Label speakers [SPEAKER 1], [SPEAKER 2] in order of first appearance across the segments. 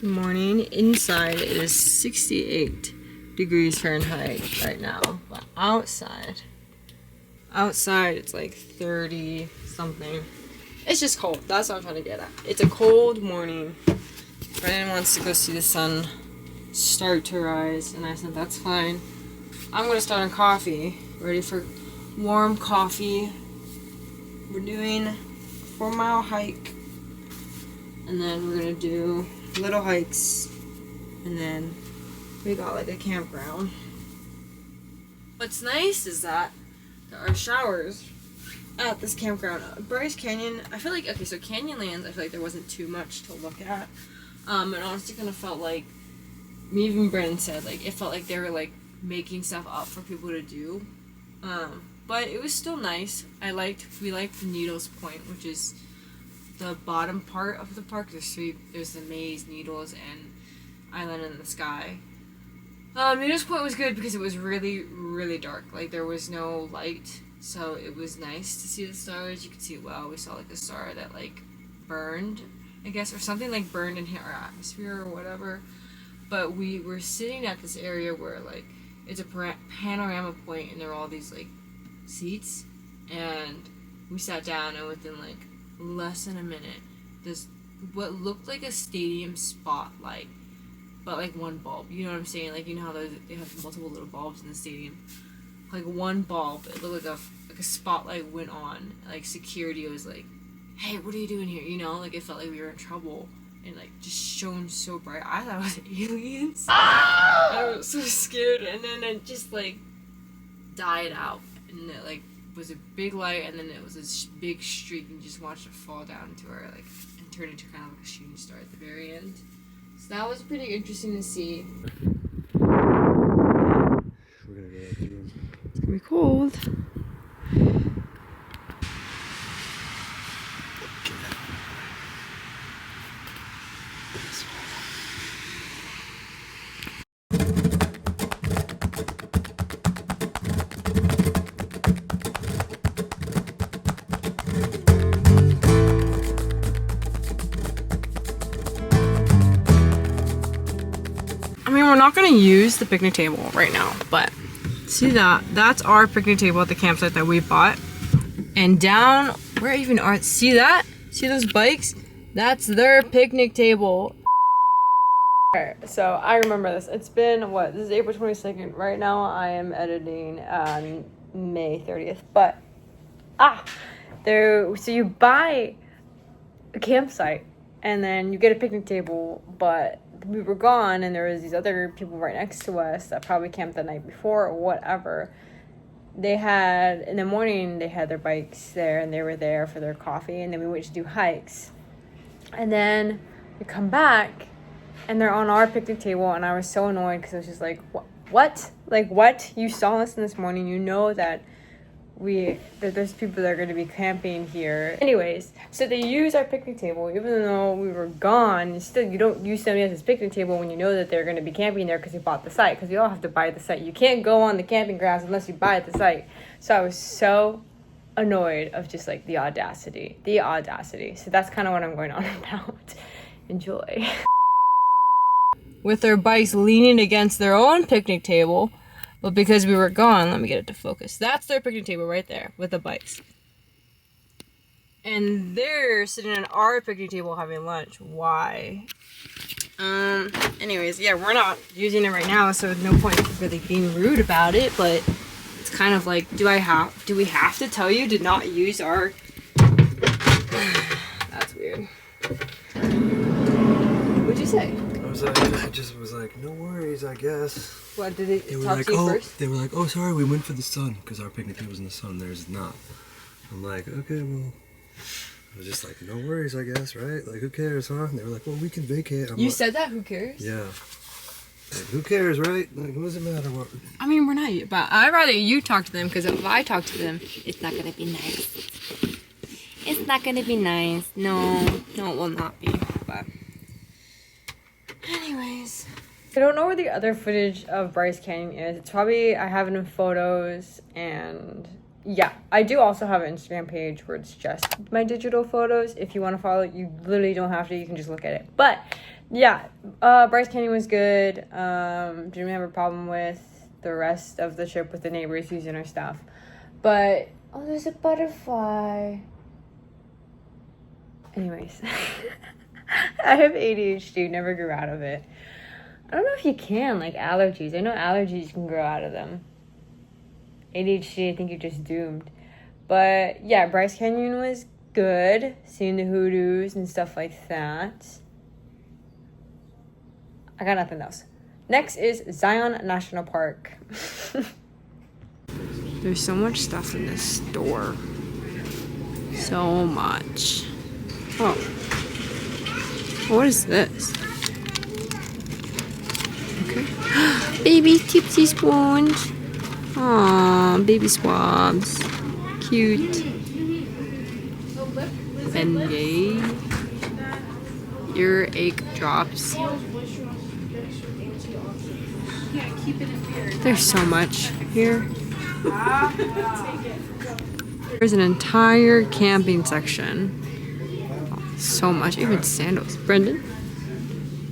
[SPEAKER 1] Good morning. Inside it is 68 degrees Fahrenheit right now, but outside it's like 30 something. It's just cold. That's what I'm trying to get at. It's a cold morning. Brandon wants to go see the sun start to rise, and I said that's fine. I'm gonna start on coffee. Ready for warm coffee. We're doing a 4-mile hike, and then we're gonna do little hikes, and then we got like a campground. What's nice is that there are showers at this campground. Bryce Canyon, I feel like, okay, so Canyonlands, I feel like there wasn't too much to look at. And honestly kind of felt like, me even Brandon said, like, it felt like they were like making stuff up for people to do. But it was still nice. We liked the Needles Point, which is the bottom part of the park. There's the maze, Needles, and Island in the Sky. Needles Point was good because it was really, really dark. Like, there was no light, so it was nice to see the stars. You could see it well. We saw like a star that like burned, I guess, or something like burned in our atmosphere or whatever. But we were sitting at this area where like it's a panorama point, and there are all these like seats, and we sat down, and within like less than a minute, this what looked like a stadium spotlight, but like one bulb. You know what I'm saying? Like, you know how they have multiple little bulbs in the stadium. Like one bulb, it looked like a spotlight went on. Like security was like, "Hey, what are you doing here?" You know, like it felt like we were in trouble, and like just shone so bright. I thought it was aliens. I was so scared, and then it just like died out, and it like was a big light, and then it was this big streak, and you just watched it fall down into our like and turn into kind of like a shooting star at the very end. So that was pretty interesting to see.
[SPEAKER 2] We're gonna go through.
[SPEAKER 1] It's gonna be cold. I mean, we're not gonna use the picnic table right now, but see that? That's our picnic table at the campsite that we bought. And down, where even are, see that? See those bikes? That's their picnic table. Alright, so I remember this. It's been, what, this is April 22nd. Right now I am editing on May 30th. But, so you buy a campsite and then you get a picnic table, but we were gone, and there was these other people right next to us that probably camped the night before or whatever. They had, in the morning, they had their bikes there, and they were there for their coffee, and then we went to do hikes. And then we come back, and they're on our picnic table, and I was so annoyed because I was just like, what? Like, what? You saw us this morning. You know that there's people that are going to be camping here. Anyways, so they use our picnic table, even though we were gone. Still, you don't use somebody else's picnic table when you know that they're going to be camping there because you bought the site. Because you all have to buy the site. You can't go on the camping grounds unless you buy the site. So I was so annoyed of just like the audacity. So that's kind of what I'm going on about. Enjoy. With their bikes leaning against their own picnic table. But because we were gone, let me get it to focus. That's their picnic table right there with the bikes. And they're sitting at our picnic table having lunch. Why? Anyways, yeah, we're not using it right now, so no point really being rude about it, but it's kind of like, do we have to tell you to not use our... That's weird. What'd you say?
[SPEAKER 2] I just was like, no worries, I guess.
[SPEAKER 1] What, did they talk
[SPEAKER 2] like,
[SPEAKER 1] to you
[SPEAKER 2] oh,
[SPEAKER 1] first?
[SPEAKER 2] They were like, oh, sorry, we went for the sun, because our picnic table's in the sun, theirs is not. I'm like, okay, well, I was just like, no worries, I guess, right? Like, who cares, huh? And they were like, well, we can vacate.
[SPEAKER 1] You said that? Who cares?
[SPEAKER 2] Yeah. Like, who cares, right? Like, what does it matter what?
[SPEAKER 1] I mean, we're not, but I'd rather you talk to them, because if I talk to them, it's not going to be nice. It's not going to be nice. No, it will not be, but... Anyways. I don't know where the other footage of Bryce Canyon is. It's probably, I have it in photos, and yeah, I do also have an Instagram page where it's just my digital photos. If you want to follow it, you literally don't have to. You can just look at it. But Yeah, Bryce Canyon was good. Didn't have a problem with the rest of the trip with the neighbors using our stuff. But, oh, there's a butterfly. Anyways, I have ADHD, never grew out of it. I don't know if you can, like allergies. I know allergies can grow out of them. ADHD, I think you're just doomed. But yeah, Bryce Canyon was good. Seeing the hoodoos and stuff like that. I got nothing else. Next is Zion National Park. There's so much stuff in this store. So much. Oh. What is this? Okay. Baby tipsy spoons. Aww, baby swabs. Cute. Bengay. Earache drops. There's so much here. There's an entire camping section. So much, even sandals. Brendan?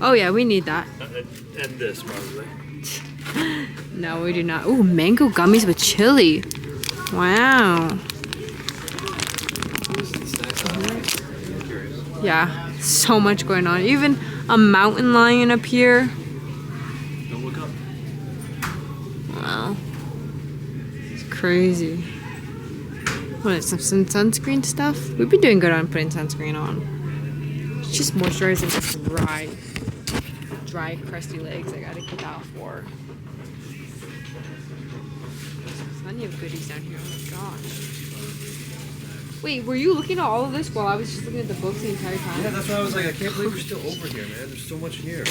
[SPEAKER 1] Oh yeah, we need that.
[SPEAKER 2] And this probably.
[SPEAKER 1] No, we do not. Ooh, mango gummies with chili. Wow. Yeah, so much going on. Even a mountain lion up here.
[SPEAKER 2] Don't look up.
[SPEAKER 1] Wow. It's crazy. What is some sunscreen stuff? We've been doing good on putting sunscreen on. It's just moisturizing the dry, crusty legs. I gotta get that for. Plenty of goodies down here. Oh my gosh. Wait, were you looking at all of this while I was just looking at the books the entire time?
[SPEAKER 2] Yeah, that's why I was like, I can't believe we're still over here, man. There's so much here.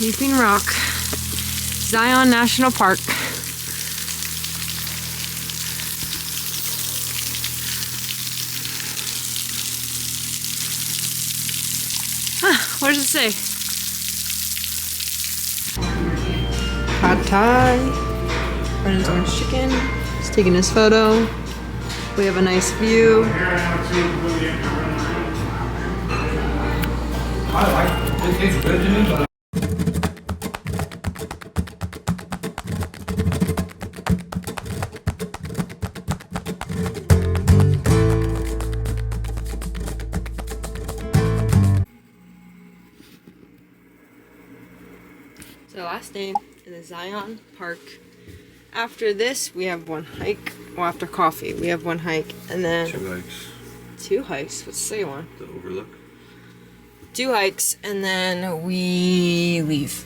[SPEAKER 1] Leaping Rock, Zion National Park. What does it say? Pad Thai. Brennan's orange chicken. He's taking his photo. We have a nice view.
[SPEAKER 2] It tastes good to me, but
[SPEAKER 1] So last day in the Zion Park. After this, we have one hike. Well, after coffee, we have one hike, and then
[SPEAKER 2] 2 hikes.
[SPEAKER 1] 2 hikes. What's the second one?
[SPEAKER 2] The overlook.
[SPEAKER 1] 2 hikes, and then we leave,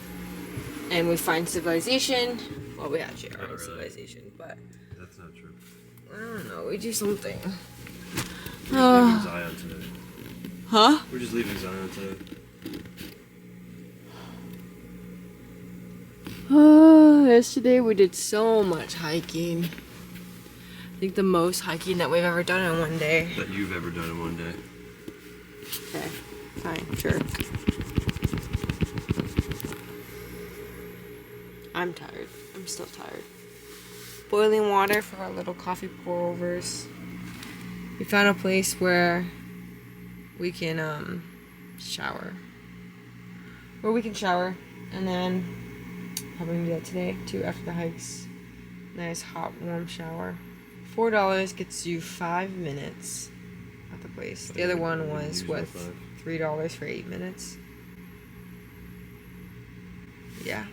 [SPEAKER 1] and we find civilization. Well, we actually are in civilization, but
[SPEAKER 2] That's not true.
[SPEAKER 1] I don't know. We do something.
[SPEAKER 2] We're just leaving Zion today.
[SPEAKER 1] Huh?
[SPEAKER 2] We're just leaving Zion today.
[SPEAKER 1] Yesterday we did so much hiking. I think the most hiking that we've ever done in one day.
[SPEAKER 2] That you've ever done in one day.
[SPEAKER 1] Okay, fine, sure. I'm tired. I'm still tired. Boiling water for our little coffee pour overs. We found a place where we can shower. Where we can shower, and then probably gonna do that today too after the hikes. Nice hot warm shower. $4 gets you 5 minutes at the place. The other one was what, $3 for 8 minutes. Yeah.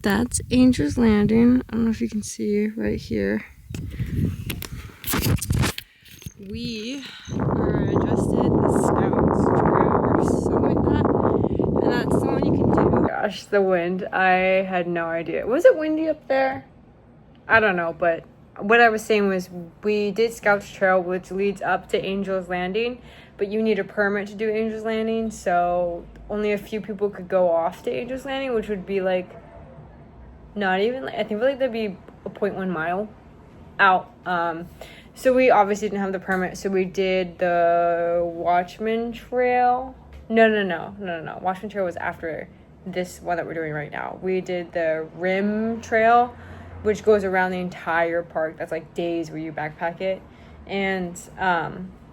[SPEAKER 1] That's Angel's Landing. I don't know if you can see right here. We are adjusted the Scouts Trail or something like that. And that's the one you can do. Gosh, the wind. I had no idea. Was it windy up there? I don't know, but what I was saying was we did Scouts Trail, which leads up to Angel's Landing, but you need a permit to do Angel's Landing, so only a few people could go off to Angel's Landing, which would be like not even, I think like that'd be a 0.1 mile out. So we obviously didn't have the permit, so we did the Watchman Trail. No. Watchman Trail was after this one that we're doing right now. We did the Rim Trail, which goes around the entire park. That's like days where you backpack it. And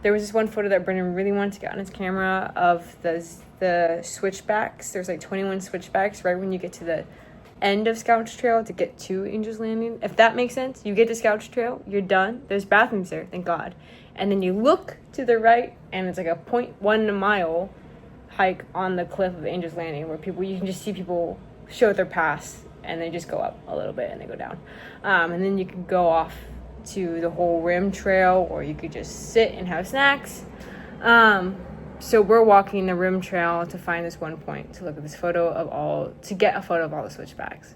[SPEAKER 1] there was this one photo that Brendan really wanted to get on his camera of the switchbacks. There's like 21 switchbacks right when you get to the end of Scouts Trail to get to Angel's Landing. If that makes sense, you get to Scouts Trail, you're done. There's bathrooms there, thank God. And then you look to the right, and it's like a 0.1 mile hike on the cliff of Angel's Landing where you can just see people show their pass, and they just go up a little bit and they go down. And then you can go off to the whole Rim Trail, or you could just sit and have snacks. So we're walking the Rim Trail to find this one point to look at this to get a photo of all the switchbacks.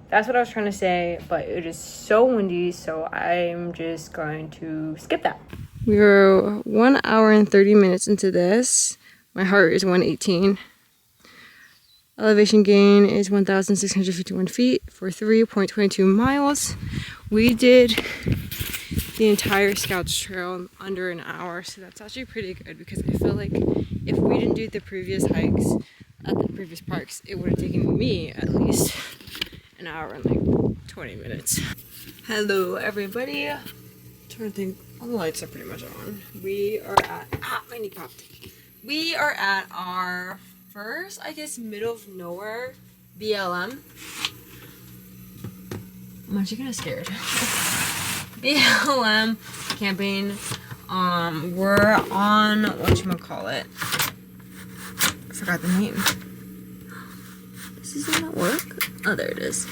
[SPEAKER 1] That's what I was trying to say, but it is so windy, so I'm just going to skip that. We're 1 hour and 30 minutes into this. My heart is 118. Elevation gain is 1,651 feet for 3.22 miles. We did the entire Scouts Trail in under an hour, so that's actually pretty good, because I feel like if we didn't do the previous hikes at the previous parks, it would have taken me at least an hour and like 20 minutes. Hello everybody. I'm trying to think, all the lights are pretty much on. We are at my knee popped. We are at our first, I guess, middle of nowhere BLM. I'm actually kind of scared. BLM camping. We're on whatchamacallit. I forgot the name. Does this not work? Oh, there it is.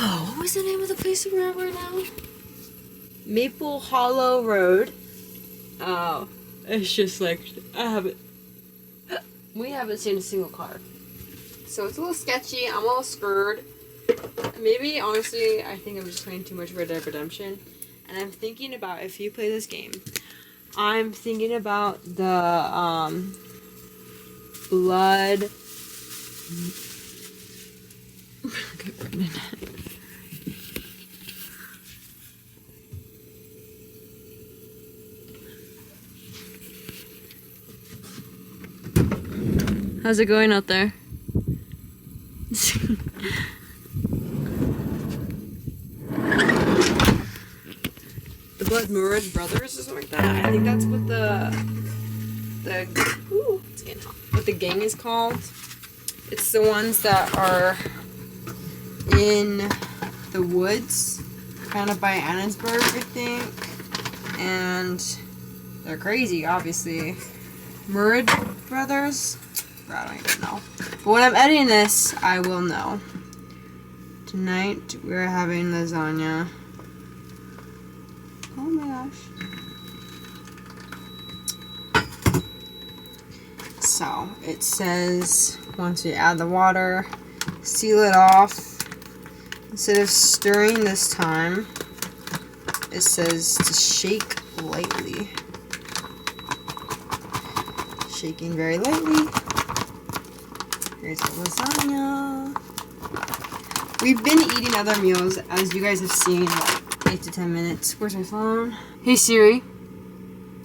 [SPEAKER 1] Oh, what was the name of the place we're at right now? Maple Hollow Road. Oh, it's just like we haven't seen a single car. So it's a little sketchy. I'm a little scared. Maybe, honestly, I think I'm just playing too much Red Dead Redemption. And I'm thinking about, if you play this game, I'm thinking about the, blood... Okay, Brendan. How's it going out there? The Blood Murad Brothers or something like that. I think that's what it's getting hot. What the gang is called. It's the ones that are in the woods, kind of by Annesburg, I think. And they're crazy, obviously. Murad Brothers? I don't even know. But when I'm editing this, I will know. Tonight, we're having lasagna. Oh my gosh. So, it says, once we add the water, seal it off. Instead of stirring this time, it says to shake lightly. Shaking very lightly. Here's the lasagna. We've been eating other meals, as you guys have seen, like 8 to 10 minutes. Where's my phone? Hey Siri,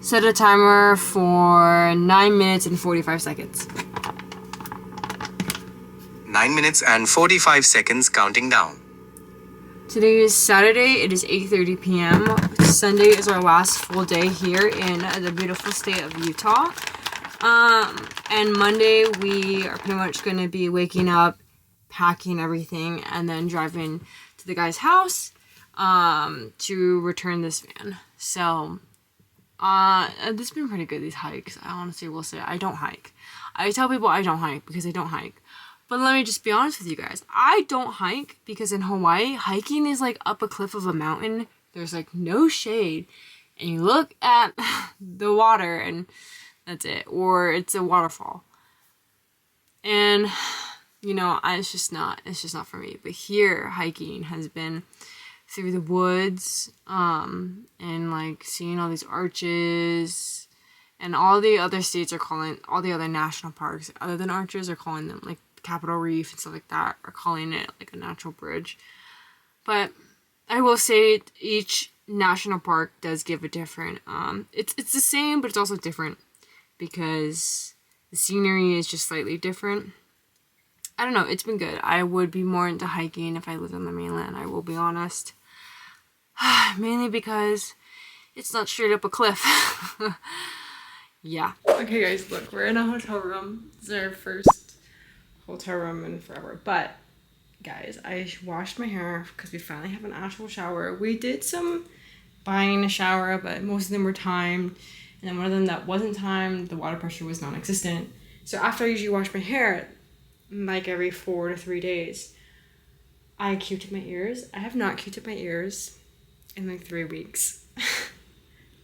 [SPEAKER 1] set a timer for 9 minutes and 45 seconds.
[SPEAKER 3] 9 minutes and 45 seconds counting down.
[SPEAKER 1] Today is Saturday. It is 8:30 p.m. Sunday is our last full day here in the beautiful state of Utah. And Monday we are pretty much going to be waking up, packing everything, and then driving to the guy's house to return this van. So, this has been pretty good, these hikes. I honestly will say I don't hike. I tell people I don't hike because I don't hike. But let me just be honest with you guys. I don't hike because in Hawaii, hiking is like up a cliff of a mountain. There's like no shade. And you look at the water and that's it. Or it's a waterfall. And, you know, it's just not for me. But here, hiking has been through the woods, and like seeing all these arches. And all the other states are calling, all the other national parks, other than arches, are calling them like Capitol Reef and stuff like that, are calling it like a natural bridge. But I will say each national park does give a different, it's the same, but it's also different because the scenery is just slightly different. I don't know, it's been good. I would be more into hiking if I lived on the mainland, I will be honest. Mainly because it's not straight up a cliff. Yeah. Okay guys, look, we're in a hotel room. This is our first hotel room in forever. But guys, I washed my hair because we finally have an actual shower. We did some buying a shower, but most of them were timed. And then one of them that wasn't timed, the water pressure was non-existent. So after I usually wash my hair, like every 4 to 3 days, I Q-tip my ears. I have not Q-tip my ears in like 3 weeks.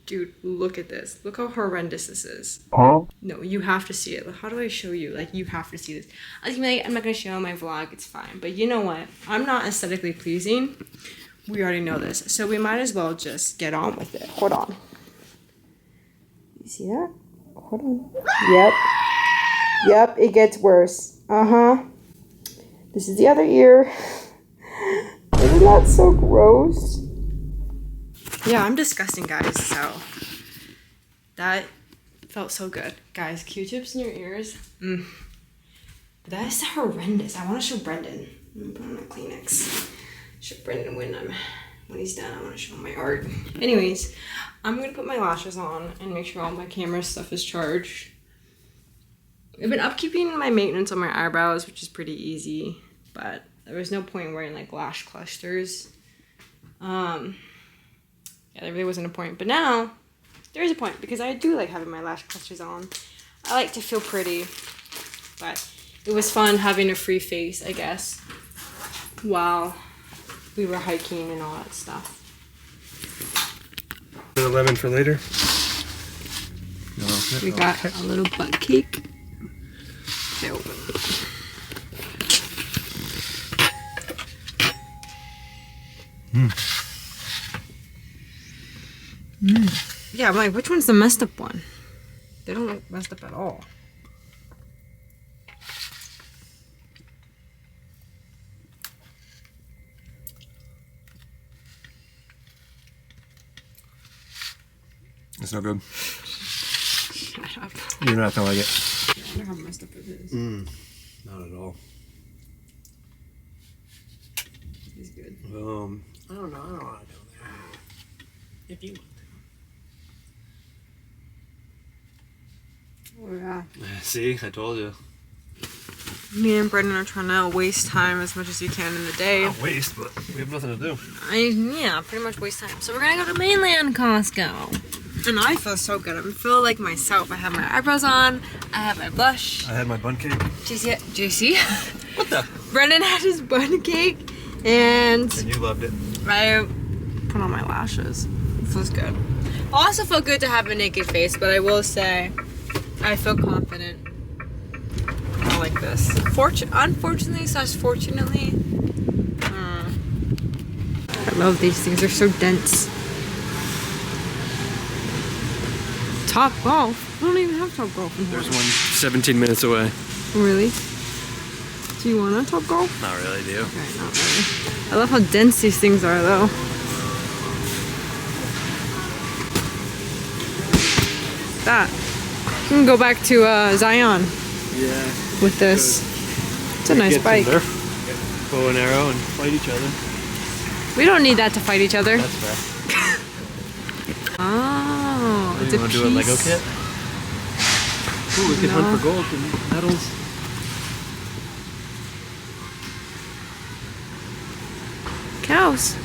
[SPEAKER 1] Dude, look at this. Look how horrendous this is. Huh? No, you have to see it. How do I show you? Like, you have to see this. I'm not gonna show my vlog, it's fine. But you know what? I'm not aesthetically pleasing. We already know this. So we might as well just get on with it. Hold on. You see that? Hold on. Yep. Yep, it gets worse. Uh-huh. This is the other ear. Isn't that so gross? Yeah, I'm disgusting, guys, so that felt so good. Guys, Q-tips in your ears. That is horrendous. I want to show Brendan. I'm gonna put on a Kleenex. Show Brendan when he's done. I want to show him my art. Anyways, I'm going to put my lashes on and make sure all my camera stuff is charged. I've been upkeeping my maintenance on my eyebrows, which is pretty easy, but there was no point in wearing like lash clusters. Yeah, there really wasn't a point, but now there is a point because I do like having my lash clusters on. I like to feel pretty, but it was fun having a free face, I guess, while we were hiking and all that stuff.
[SPEAKER 2] The lemon for later.
[SPEAKER 1] We got a little butt cake. Okay, open. Yeah, I'm like, which one's the messed up one? They don't look messed up at all.
[SPEAKER 2] It's no good.
[SPEAKER 1] Shut up.
[SPEAKER 2] You're not gonna like it.
[SPEAKER 1] I wonder how messed up it is.
[SPEAKER 2] Not at all.
[SPEAKER 1] It's good.
[SPEAKER 2] I don't know. I don't want to go there. If you want
[SPEAKER 1] Oh yeah.
[SPEAKER 2] to. See, I told you.
[SPEAKER 1] Me and Brendan are trying to waste time as much as we can in the day.
[SPEAKER 2] Not waste, but we have nothing to do.
[SPEAKER 1] Yeah, pretty much waste time. So we're gonna go to mainland Costco. And I feel so good. I feel like myself. I have my eyebrows on. I have my blush.
[SPEAKER 2] I had my bun cake.
[SPEAKER 1] Do you see it? Do you see?
[SPEAKER 2] What the?
[SPEAKER 1] Brendan had his bun cake. And
[SPEAKER 2] you loved it.
[SPEAKER 1] I put on my lashes. It feels good. Also felt good to have a naked face, but I will say I feel confident. I like this. Unfortunately / fortunately. I love these things. They're so dense. Top Golf? I don't even have Top Golf in here.
[SPEAKER 2] There's one 17 minutes away.
[SPEAKER 1] Really? Do you want a Top Golf?
[SPEAKER 2] Not really, do you?
[SPEAKER 1] Okay, not really. I love how dense these things are, though. That. We can go back to Zion.
[SPEAKER 2] Yeah.
[SPEAKER 1] With this. It's a nice bike.
[SPEAKER 2] Bow and arrow and fight each other.
[SPEAKER 1] We don't need that to fight each other.
[SPEAKER 2] That's fair.
[SPEAKER 1] Oh, it's a
[SPEAKER 2] want
[SPEAKER 1] piece.
[SPEAKER 2] to do a Lego kit? Ooh, we could hunt for gold and medals.
[SPEAKER 1] Cows.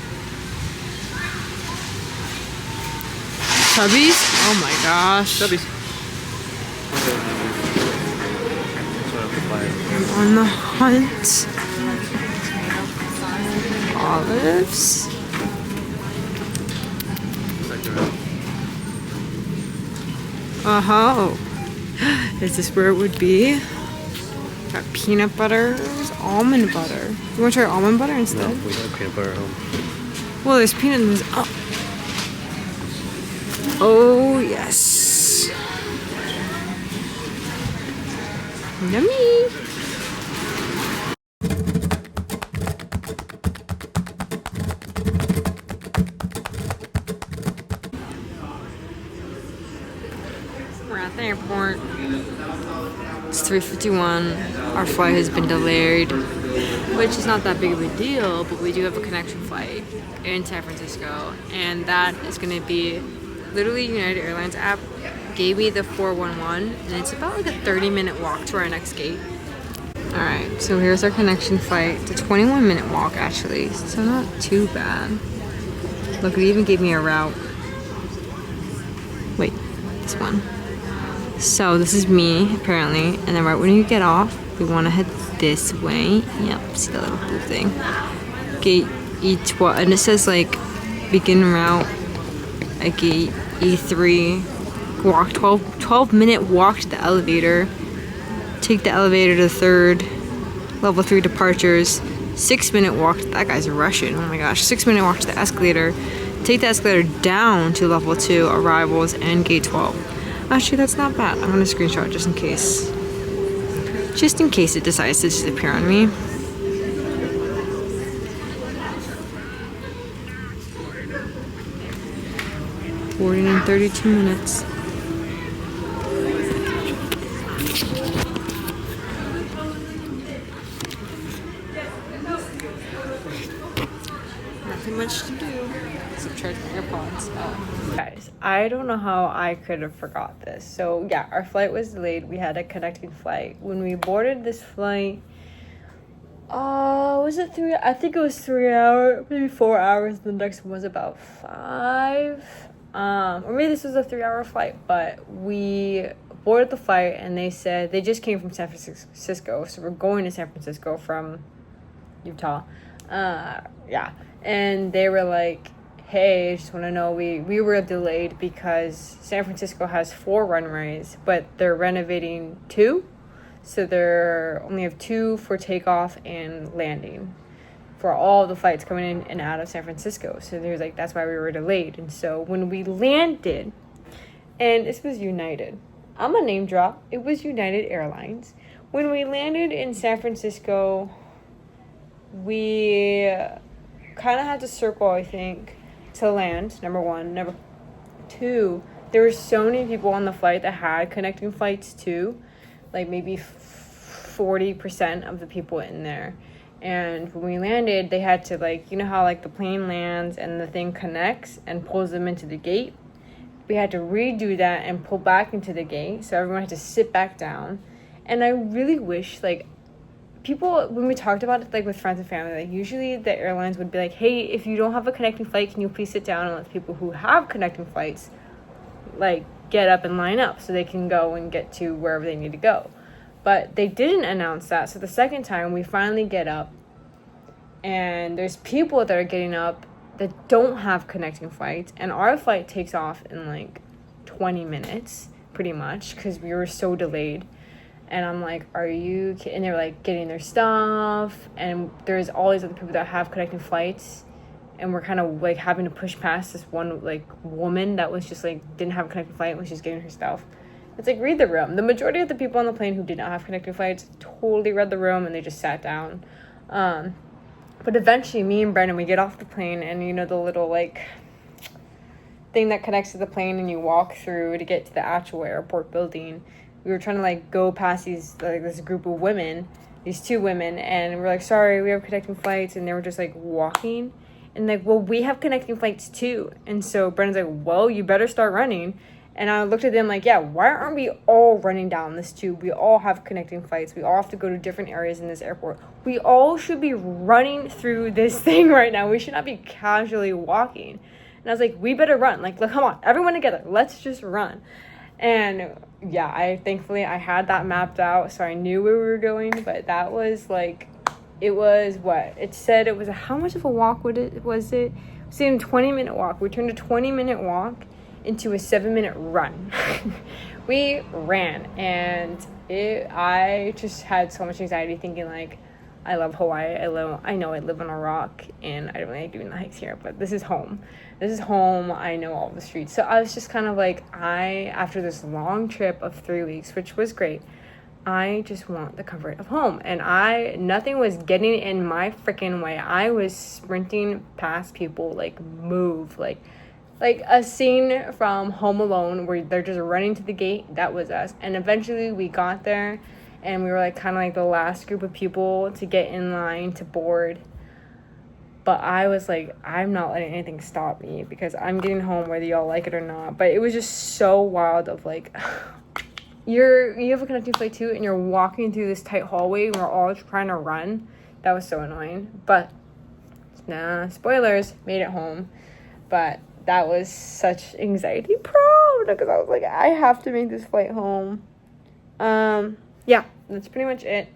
[SPEAKER 1] Chubbies? Oh my gosh.
[SPEAKER 2] Chubbies.
[SPEAKER 1] I'm on the hunt. Olives. Oh. Is this where it would be? Got peanut butter. There's almond butter. You want to try almond butter instead?
[SPEAKER 2] No, we have peanut butter at home.
[SPEAKER 1] Well, there's peanut in this. Oh, yes. Yummy. We're at the airport. It's 3:51. Our flight has been delayed, which is not that big of a deal, but we do have a connection flight in San Francisco, and that is going to be literally United Airlines app gave me the 411, and it's about like a 30-minute walk to our next gate. All right, so here's our connection flight. It's a 21-minute walk actually, so not too bad. Look, they even gave me a route. Wait, this one. So this is me, apparently, and then right when you get off, we want to head this way. Yep, see the little blue thing. Gate E12, and it says like begin route at gate E3. Walk 12-minute walk to the elevator. Take the elevator to third. Level 3 departures. 6-minute walk. That guy's Russian. Oh my gosh. 6-minute walk to the escalator. Take the escalator down to level 2 arrivals and gate 12. Actually, that's not bad. I'm gonna screenshot just in case. Just in case it decides to disappear on me. Boarding in 32 minutes. Nothing much to do except charge my AirPods. Oh. Guys, I don't know how I could have forgot this. So yeah, our flight was delayed. We had a connecting flight. When we boarded this flight, was it 3? I think it was 3 hours, maybe 4 hours. The next one was about 5. Or maybe this was a 3-hour flight, but we boarded the flight and they said they just came from San Francisco, so we're going to San Francisco from Utah. Yeah, and they were like, hey, I just want to know, we were delayed because San Francisco has 4 runways, but they're renovating 2, so they're only have 2 for takeoff and landing for all the flights coming in and out of San Francisco. So there's like, that's why we were delayed. And so when we landed, and this was United, I'm a name drop, it was United Airlines. When we landed in San Francisco, we kind of had to circle, I think, to land, number 1. Number 2, there were so many people on the flight that had connecting flights too, like maybe 40% of the people in there. And when we landed, they had to, like, you know how like the plane lands and the thing connects and pulls them into the gate? We had to redo that and pull back into the gate, so everyone had to sit back down. And I really wish, like, people, when we talked about it, like, with friends and family, like, usually the airlines would be like, hey, if you don't have a connecting flight, can you please sit down and let people who have connecting flights, like, get up and line up so they can go and get to wherever they need to go. But they didn't announce that, so the second time we finally get up, and there's people that are getting up that don't have connecting flights, and our flight takes off in, like, 20 minutes, pretty much, because we were so delayed. And I'm like, are you kidding? And they're like getting their stuff, and there's all these other people that have connecting flights, and we're kind of like having to push past this one like woman that was just like didn't have a connecting flight and was just getting her stuff. It's like, read the room. The majority of the people on the plane who did not have connecting flights totally read the room and they just sat down. But eventually me and Brendan, we get off the plane, and you know the little like thing that connects to the plane and you walk through to get to the actual airport building. We were trying to like go past this group of women, these 2 women, and we're like, sorry, we have connecting flights, and they were just like walking, and like, well, we have connecting flights too. And so Brendan's like, well, you better start running. And I looked at them like, yeah, why aren't we all running down this tube? We all have connecting flights. We all have to go to different areas in this airport. We all should be running through this thing right now. We should not be casually walking. And I was like, we better run. Like, come on, everyone together. Let's just run. And yeah, I had that mapped out, so I knew where we were going. But that was like, it was what? It said it was how much of a walk was it? It was a 20-minute walk. We turned a 20-minute walk into a 7-minute run. We ran, and I just had so much anxiety thinking like, I love Hawaii. I know I live on a rock, and I don't really like doing the hikes here, but this is home. I know all the streets. So I was just kind of like, after this long trip of 3 weeks, which was great, I just want the comfort of home. And nothing was getting in my freaking way. I was sprinting past people, like, move, like like a scene from Home Alone where they're just running to the gate. That was us. And eventually we got there, and we were like kind of like the last group of people to get in line to board. But I was like, I'm not letting anything stop me because I'm getting home whether y'all like it or not. But it was just so wild of like, you have a connecting flight too, and you're walking through this tight hallway and we're all trying to run. That was so annoying. But nah, spoilers, made it home. But that was such anxiety prone because I was like, I have to make this flight home. Yeah, that's pretty much it.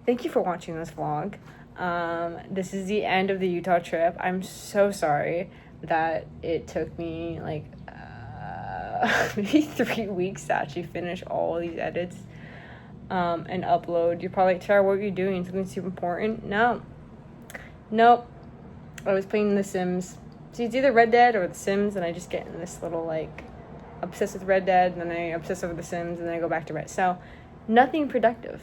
[SPEAKER 1] Thank you for watching this vlog. This is the end of the Utah trip. I'm so sorry that it took me like maybe 3 weeks to actually finish all these edits and upload. You're probably like, Tara, what are you doing? Something super important? Nope. I was playing The Sims. So it's either Red Dead or The Sims, and I just get in this little like obsessed with Red Dead, and then I obsess over The Sims, and then I go back to Red. So nothing productive.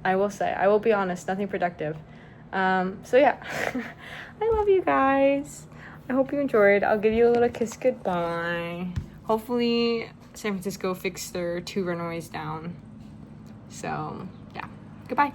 [SPEAKER 1] I will say. I will be honest, nothing productive. So yeah. I love you guys. I hope you enjoyed. I'll give you a little kiss goodbye. Hopefully San Francisco fixed their 2 runaways down. So yeah. Goodbye.